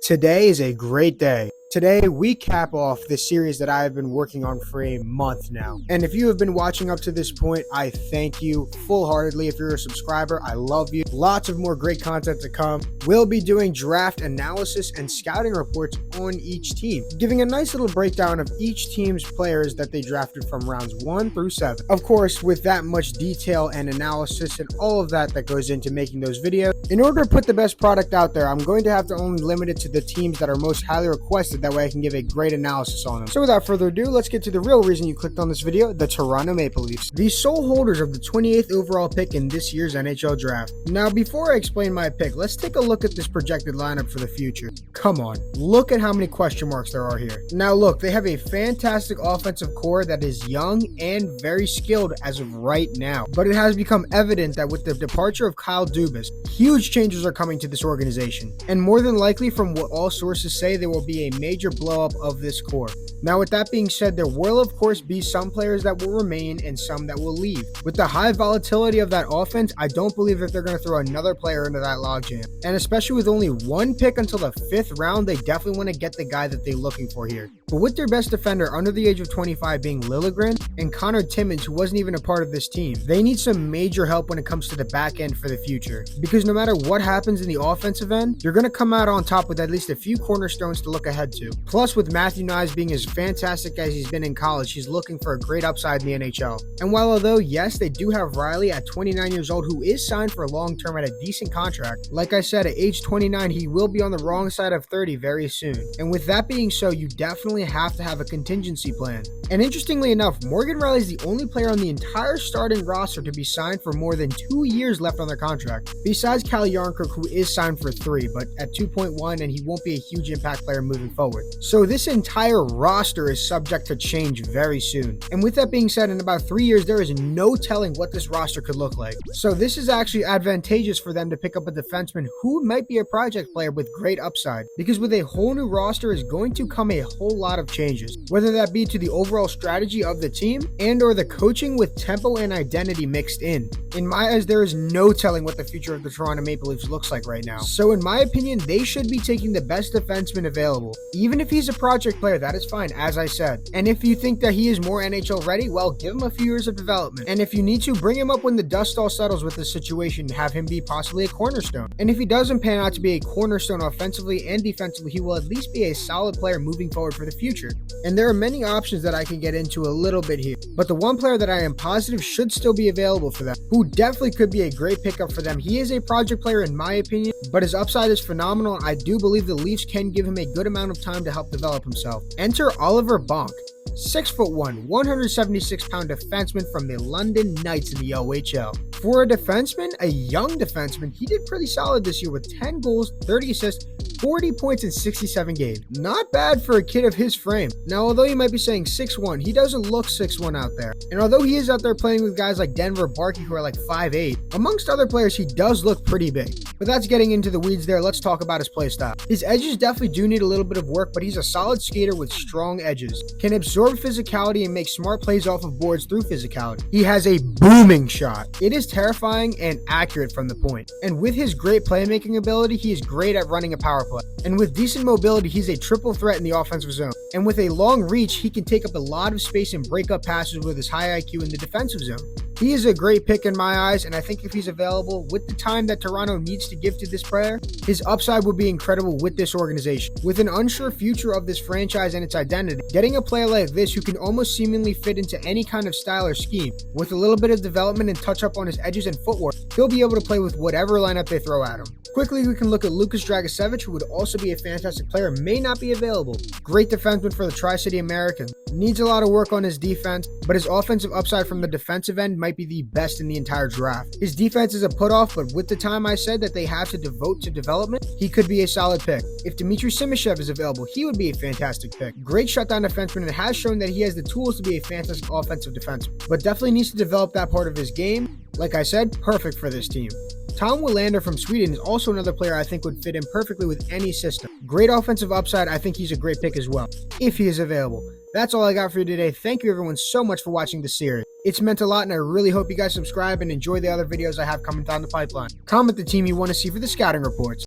Today is a great day. Today, we cap off the series that I have been working on for a month now. And if you have been watching up to this point, I thank you full-heartedly. If you're a subscriber, I love you. Lots of more great content to come. We'll be doing draft analysis and scouting reports on each team, giving a nice little breakdown of each team's players that they drafted from rounds 1 through 7. Of course, with that much detail and analysis and all of that goes into making those videos, in order to put the best product out there, I'm going to have to only limit it to the teams that are most highly requested. That way I can give a great analysis on them. So without further ado, let's get to the real reason you clicked on this video, the Toronto Maple Leafs, the sole holders of the 28th overall pick in this year's NHL draft. Now, before I explain my pick, let's take a look at this projected lineup for the future. Come on, look at how many question marks there are here. Now look, they have a fantastic offensive core that is young and very skilled as of right now, but it has become evident that with the departure of Kyle Dubas, huge changes are coming to this organization, and more than likely, from what all sources say, there will be a major blow up of this core. Now, with that being said, there will of course be some players that will remain and some that will leave. With the high volatility of that offense, I don't believe that they're going to throw another player into that logjam. And especially with only one pick until the 5th round, they definitely want to get the guy that they're looking for here. But with their best defender under the age of 25 being Liljegren and Connor Timmins, who wasn't even a part of this team, they need some major help when it comes to the back end for the future. Because no matter what happens in the offensive end, you're going to come out on top with at least a few cornerstones to look ahead to. Plus, with Matthew Knies being as fantastic as he's been in college, he's looking for a great upside in the NHL. And while although yes, they do have Riley at 29 years old, who is signed for long term at a decent contract, like I said, at age 29, he will be on the wrong side of 30 very soon. And with that being so, you definitely have to have a contingency plan. And interestingly enough, Morgan Riley is the only player on the entire starting roster to be signed for more than 2 years left on their contract, besides Cal Yarncrook, who is signed for 3, but at 2.1, and he won't be a huge impact player moving forward. So this entire roster is subject to change very soon. And with that being said, in about 3 years, there is no telling what this roster could look like. So this is actually advantageous for them to pick up a defenseman who might be a project player with great upside, because with a whole new roster is going to come a whole lot of changes, whether that be to the overall strategy of the team and or the coaching with tempo and identity mixed in. In my eyes, there is no telling what the future of the Toronto Maple Leafs looks like right now. So in my opinion, they should be taking the best defenseman available. Even if he's a project player, that is fine, as I said. And if you think that he is more NHL ready, well, give him a few years of development. And if you need to, bring him up when the dust all settles with the situation, have him be possibly a cornerstone. And if he doesn't pan out to be a cornerstone offensively and defensively, he will at least be a solid player moving forward for the future. And there are many options that I can get into a little bit here, but the one player that I am positive should still be available for them, who definitely could be a great pickup for them. He is a project player in my opinion, but his upside is phenomenal, and I do believe the Leafs can give him a good amount of time to help develop himself. Enter Oliver Bonk, 6'1", 176-pound defenseman from the London Knights in the OHL. For a defenseman, a young defenseman, he did pretty solid this year with 10 goals, 30 assists, 40 points in 67 games. Not bad for a kid of his frame. Now, although you might be saying 6'1", he doesn't look 6'1" out there. And although he is out there playing with guys like Denver Barkey, who are like 5'8", amongst other players, he does look pretty big. But that's getting into the weeds there. Let's talk about his play style. His edges definitely do need a little bit of work, but he's a solid skater with strong edges. Can absorb physicality and make smart plays off of boards through physicality. He has a booming shot. It is terrifying and accurate from the point. And with his great playmaking ability, he is great at running a power play. And with decent mobility, he's a triple threat in the offensive zone. And with a long reach, he can take up a lot of space and break up passes with his high IQ in the defensive zone. He is a great pick in my eyes, and I think if he's available with the time that Toronto needs to give to this player, his upside would be incredible with this organization. With an unsure future of this franchise and its identity, getting a player like this who can almost seemingly fit into any kind of style or scheme, with a little bit of development and touch up on his edges and footwork, he'll be able to play with whatever lineup they throw at him. Quickly, we can look at Lukas Dragicevic, who would also be a fantastic player, may not be available. Great defenseman for the Tri-City Americans. Needs a lot of work on his defense, but his offensive upside from the defensive end might be the best in the entire draft. His defense is a put-off, but with the time I said that they have to devote to development, he could be a solid pick. If Dmitry Simashev is available, he would be a fantastic pick. Great shutdown defenseman and has shown that he has the tools to be a fantastic offensive defenseman, but definitely needs to develop that part of his game. Like I said, perfect for this team. Tom Willander from Sweden is also another player I think would fit in perfectly with any system. Great offensive upside. I think he's a great pick as well, if he is available. That's all I got for you today. Thank you everyone so much for watching the series. It's meant a lot, and I really hope you guys subscribe and enjoy the other videos I have coming down the pipeline. Comment the team you want to see for the scouting reports.